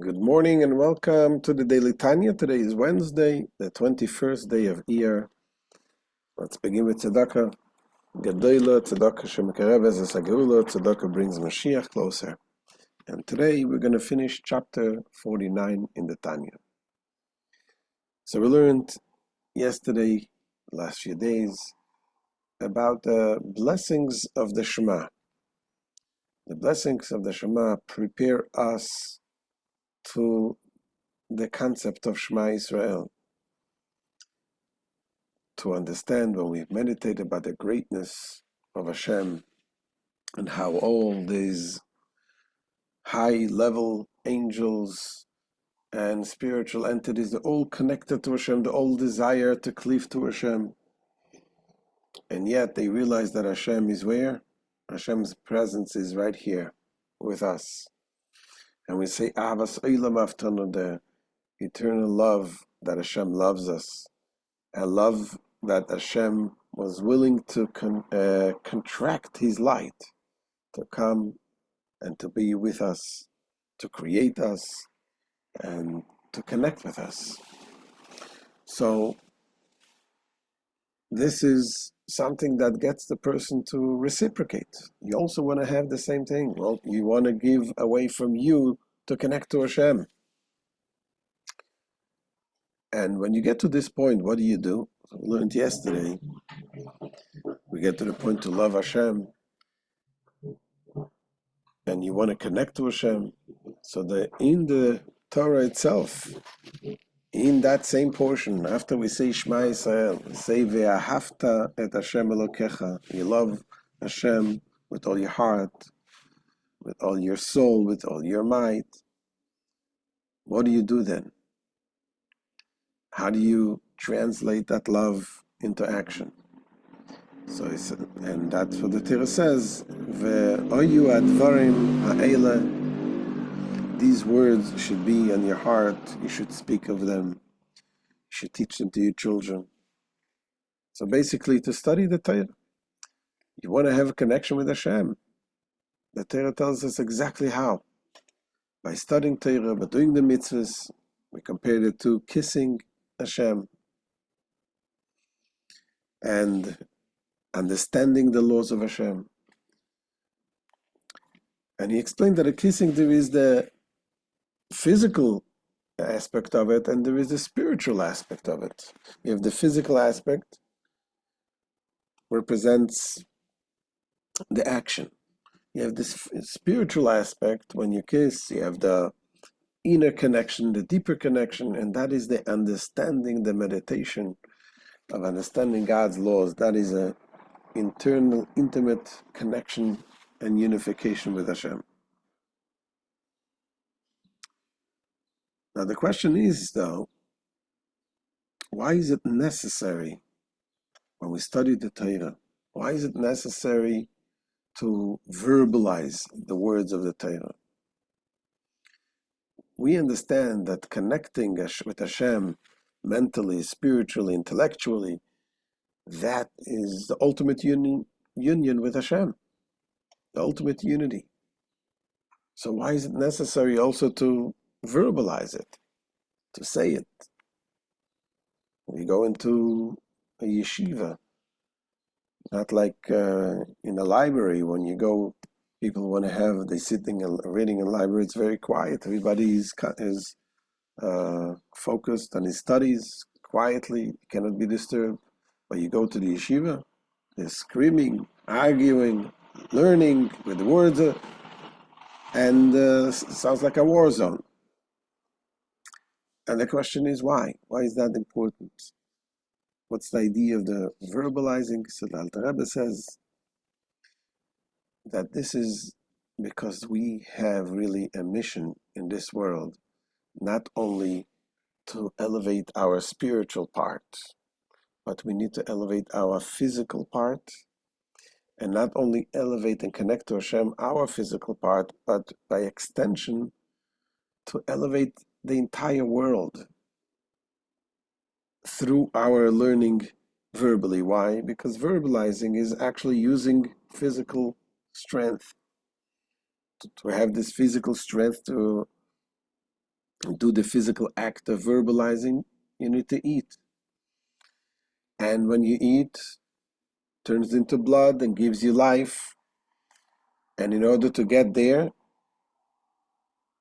Good morning and welcome to the Daily Tanya. Today is Wednesday, the 21st day of Iyar. Let's begin with Tzedakah. Gedola, Tzedakah Shemekarev as a Geula, Tzedakah brings Mashiach closer. And today we're going to finish chapter 49 in the Tanya. So we learned yesterday, last few days, about the blessings of the Shema. The blessings of the Shema prepare us to the concept of Shema Israel. To understand when we meditate about the greatness of Hashem and how all these high-level angels and spiritual entities, they're all connected to Hashem, they all desire to cleave to Hashem. And yet they realize that Hashem is where? Hashem's presence is right here with us. And we say, Avas Olam Avtanu, the eternal love that Hashem loves us. A love that Hashem was willing to contract His light, to come and to be with us, to create us, and to connect with us. So this is something that gets the person to reciprocate. You also want to have the same thing. Well, you want to give away from you to connect to Hashem. And when you get to this point, what do? So we learned yesterday, we get to the point to love Hashem, and you want to connect to Hashem. So in the Torah itself, in that same portion, after we say Shema Yisrael, we say Ve'ahavta et Hashem Elokecha. You love Hashem with all your heart, with all your soul, with all your might. What do you do then? How do you translate that love into action? So and that's what the Torah says. Ve'oyu advarim ha'ela. These words should be on your heart. You should speak of them. You should teach them to your children. So basically, to study the Torah, you want to have a connection with Hashem. The Torah tells us exactly how. By studying Torah, by doing the mitzvahs, we compared it to kissing Hashem and understanding the laws of Hashem. And he explained that a kissing, there is the physical aspect of it and there is the spiritual aspect of it. You have the physical aspect, represents the action. You have this spiritual aspect. When you kiss, you have the inner connection, the deeper connection, and that is the understanding, the meditation of understanding God's laws. That is an internal, intimate connection and unification with Hashem. Now the question is, though, why is it necessary when we study the Torah? Why is it necessary to verbalize the words of the Torah? We understand that connecting with Hashem mentally, spiritually, intellectually, that is the ultimate union with Hashem, the ultimate unity. So why is it necessary also to verbalize it, to say it? We go into a yeshiva, not like in a library. When you go, people want to have, they're sitting and reading in a library, it's very quiet. Everybody is focused on his studies quietly, cannot be disturbed. But you go to the yeshiva, they're screaming, arguing, learning with the words, and it sounds like a war zone. And the question is why? Why is that important? What's the idea of the verbalizing? So the Alter Rebbe says that this is because we have really a mission in this world, not only to elevate our spiritual part, but we need to elevate our physical part, and not only elevate and connect to Hashem, our physical part, but by extension, to elevate the entire world through our learning verbally. Why? Because verbalizing is actually using physical strength, to have this physical strength to do the physical act of verbalizing, you need to eat. And when you eat, turns into blood and gives you life. And in order to get there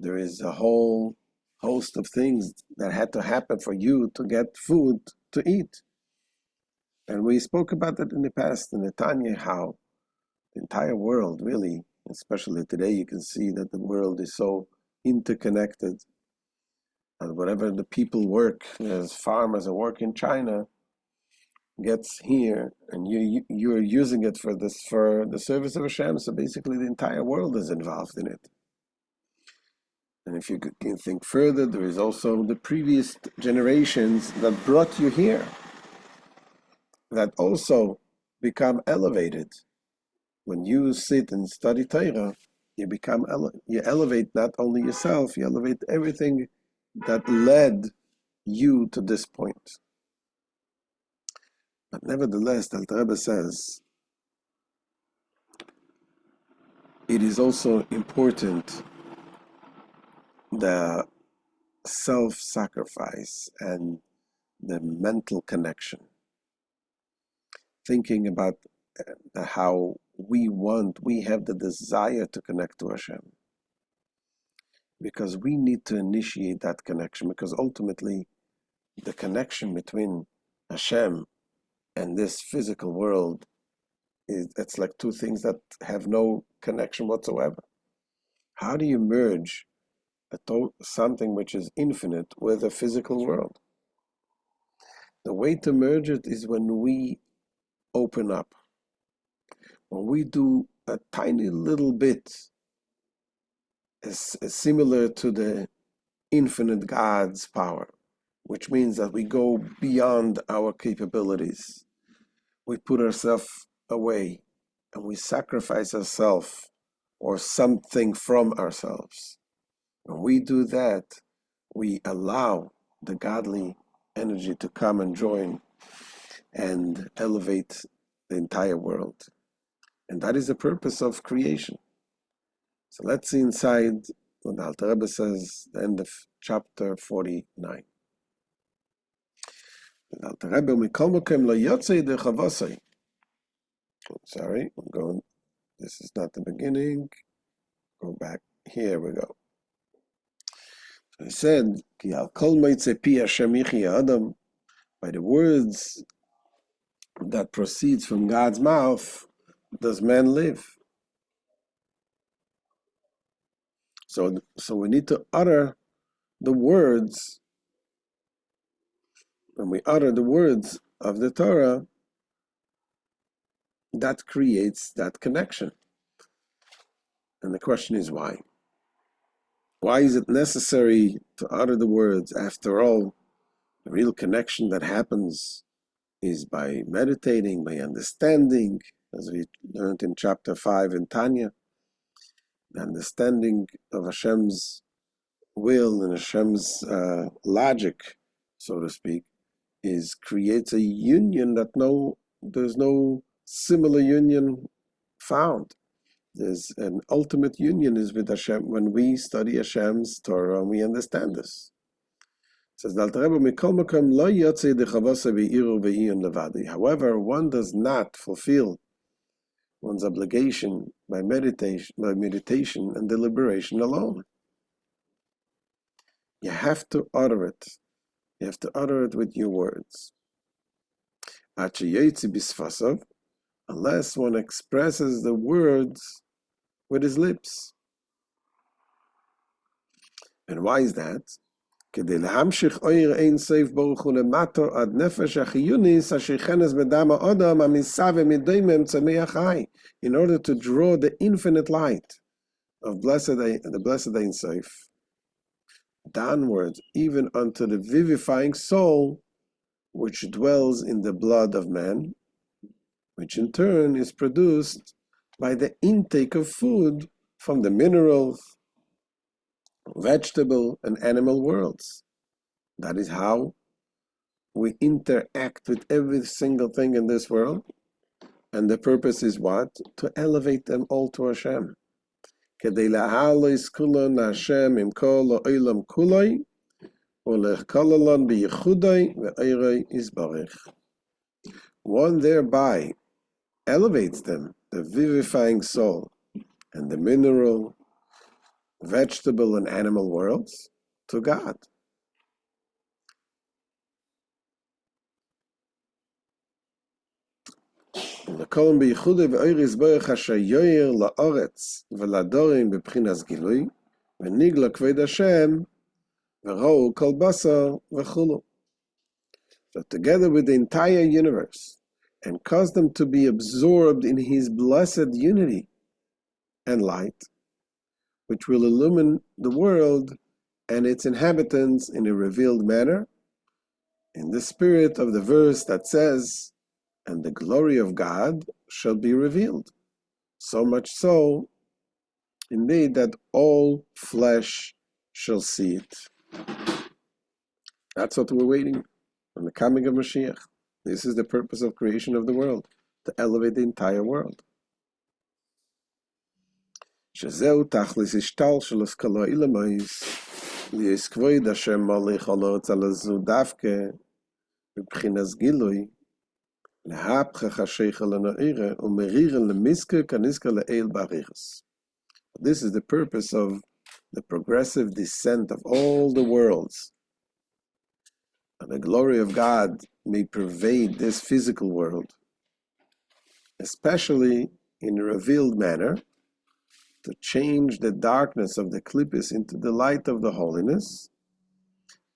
is a whole host of things that had to happen for you to get food to eat. And we spoke about that in the past in the Tanya, how the entire world, really, especially today, you can see that the world is so interconnected. And whatever the people work as farmers or work in China gets here, and you're using it for the service of Hashem. So basically, the entire world is involved in it. And if you can think further, there is also the previous generations that brought you here, that also become elevated. When you sit and study Torah, you elevate not only yourself, you elevate everything that led you to this point. But nevertheless, the Alter Rebbe says, it is also important the self-sacrifice and the mental connection. Thinking about how we have the desire to connect to Hashem. Because we need to initiate that connection, because ultimately the connection between Hashem and this physical world it's like two things that have no connection whatsoever. How do you merge something which is infinite with a physical world? The way to merge it is when we open up. When we do a tiny little bit is similar to the infinite God's power, which means that we go beyond our capabilities. We put ourselves away and we sacrifice ourselves or something from ourselves. When we do that, we allow the godly energy to come and join and elevate the entire world. And that is the purpose of creation. So let's see inside what the Alter Rebbe says, the end of chapter 49. The Alter Rebbe, mikol mokem lo yotzei de chavosei. Sorry, I'm going, this is not the beginning. Go back, here we go. So he said, Ki al kol moitze pi Hashem yichya adam, by the words that proceeds from God's mouth, does man live. So we need to utter the words. When we utter the words of the Torah, that creates that connection. And the question is why? Why is it necessary to utter the words? After all, the real connection that happens is by meditating, by understanding, as we learned in chapter 5 in Tanya. The understanding of Hashem's will and Hashem's logic, so to speak, creates a union that there's no similar union found. There's an ultimate union is with Hashem when we study Hashem's Torah and we understand this. It says, however, one does not fulfill one's obligation by meditation and deliberation alone. You have to utter it. You have to utter it with your words. Unless one expresses the words with his lips. And why is that? In order to draw the infinite light of the blessed Ein Sof downwards, even unto the vivifying soul which dwells in the blood of man, which in turn is produced by the intake of food from the minerals, vegetable and animal worlds. That is how we interact with every single thing in this world. And the purpose is what? To elevate them all to Hashem. ולכללן בייחודוי ואירוי יסברך. One thereby elevates them, the vivifying soul, and the mineral, vegetable, and animal worlds to God. לכל בייחודוי ואירוי יסברך אשר יויר לארץ ולדורים בבחינס גילוי, ונגלה כבוד השם, וראו כל בשר וכולו. So together with the entire universe, and cause them to be absorbed in his blessed unity and light, which will illumine the world and its inhabitants in a revealed manner, in the spirit of the verse that says, and the glory of God shall be revealed. So much so, indeed, that all flesh shall see it. That's what we're waiting on, the coming of Mashiach. This is the purpose of creation of the world, to elevate the entire world. שזהו תכלס השתלשלוס כל העולמות, ליש כבוד אשר מוליך על הארץ הזו דווקא בבחינת גילוי, להפך השכל לנעירה ומרירה למזכר כנזכר לאל בריחס. This is the purpose of the progressive descent of all the worlds. And the glory of God may pervade this physical world, especially in a revealed manner, to change the darkness of the klippus into the light of the holiness,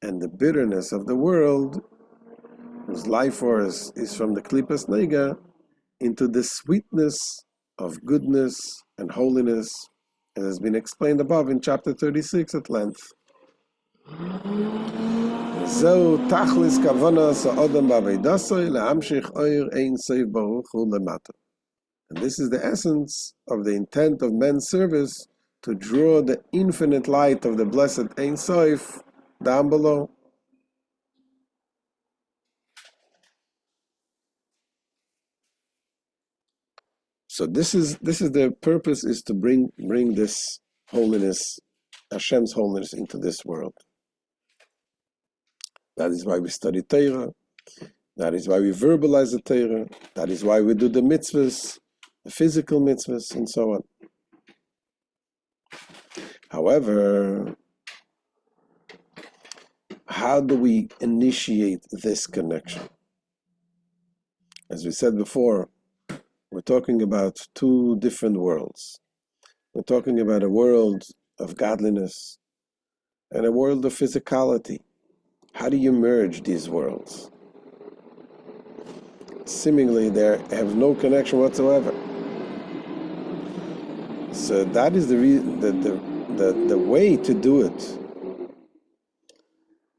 and the bitterness of the world, whose life force is from the klippus nega, into the sweetness of goodness and holiness, as has been explained above in chapter 36 at length. זהו תכלס כוונת האדם בעבודתו להמשיך אור אין סוף ברוך הוא למטה. And this is the essence of the intent of men's service, to draw the infinite light of the blessed Ein Sof down below. So this is the purpose, is to bring this holiness, Hashem's holiness, into this world. That is why we study Torah. That is why we verbalize the Torah. That is why we do the mitzvahs, the physical mitzvahs, and so on. However, how do we initiate this connection? As we said before, we're talking about two different worlds. We're talking about a world of godliness and a world of physicality. How do you merge these worlds? Seemingly they have no connection whatsoever. So that is the way to do it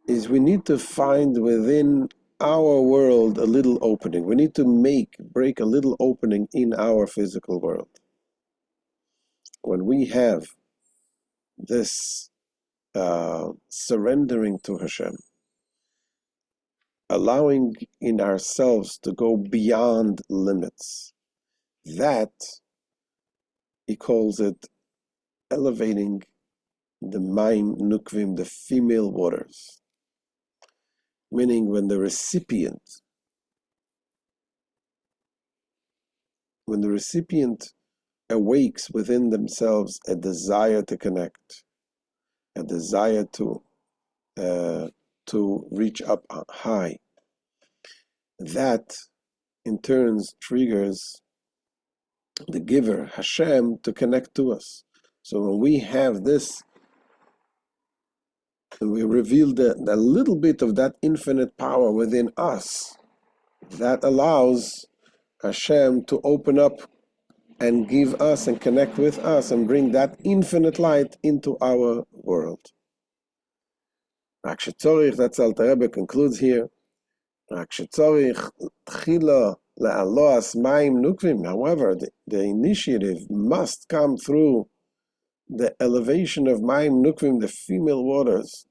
is we need to find within our world a little opening. We need to break a little opening in our physical world. When we have this surrendering to Hashem, allowing in ourselves to go beyond limits, that he calls it elevating the Maim Nukvim, the female waters. Meaning when the recipient awakes within themselves a desire to connect, a desire to reach up high, that in turn triggers the giver, Hashem, to connect to us. So when we have this, and we reveal the little bit of that infinite power within us, that allows Hashem to open up and give us and connect with us and bring that infinite light into our world. That's Alter Rebbe concludes here. However, the initiative must come through the elevation of Maim Nukvim, the female waters,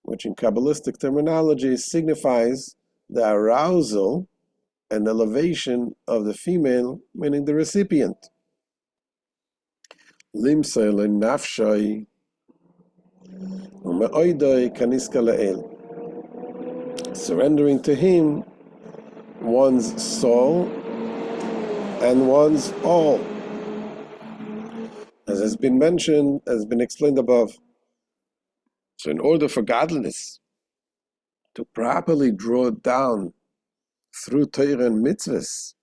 which in Kabbalistic terminology signifies the arousal and elevation of the female, meaning the recipient. Limsay nafshay umeoidoi kaniska la'el. surrendering to Him one's soul and one's all. As has been mentioned, has been explained above. So in order for godliness to properly draw down through Torah and mitzvahs,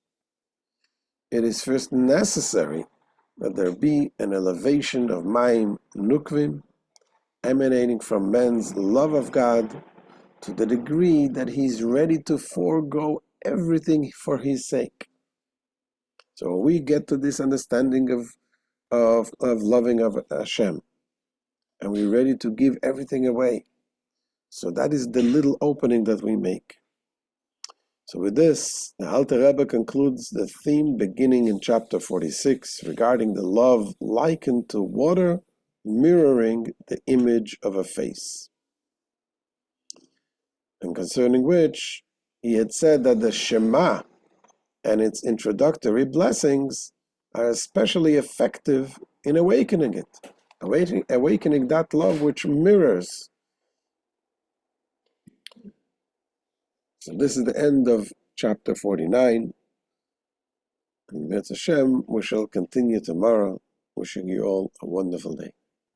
it is first necessary that there be an elevation of mayim nukvim, emanating from man's love of God to the degree that he's ready to forego everything for His sake. So when we get to this understanding of loving of Hashem, and we're ready to give everything away, so that is the little opening that we make. So with this, the Alter Rebbe concludes the theme beginning in chapter 46 regarding the love likened to water mirroring the image of a face, and concerning which he had said that the Shema and its introductory blessings are especially effective in awakening it, awakening that love which mirrors. So this is the end of chapter 49. And with Hashem, we shall continue tomorrow. Wishing you all a wonderful day.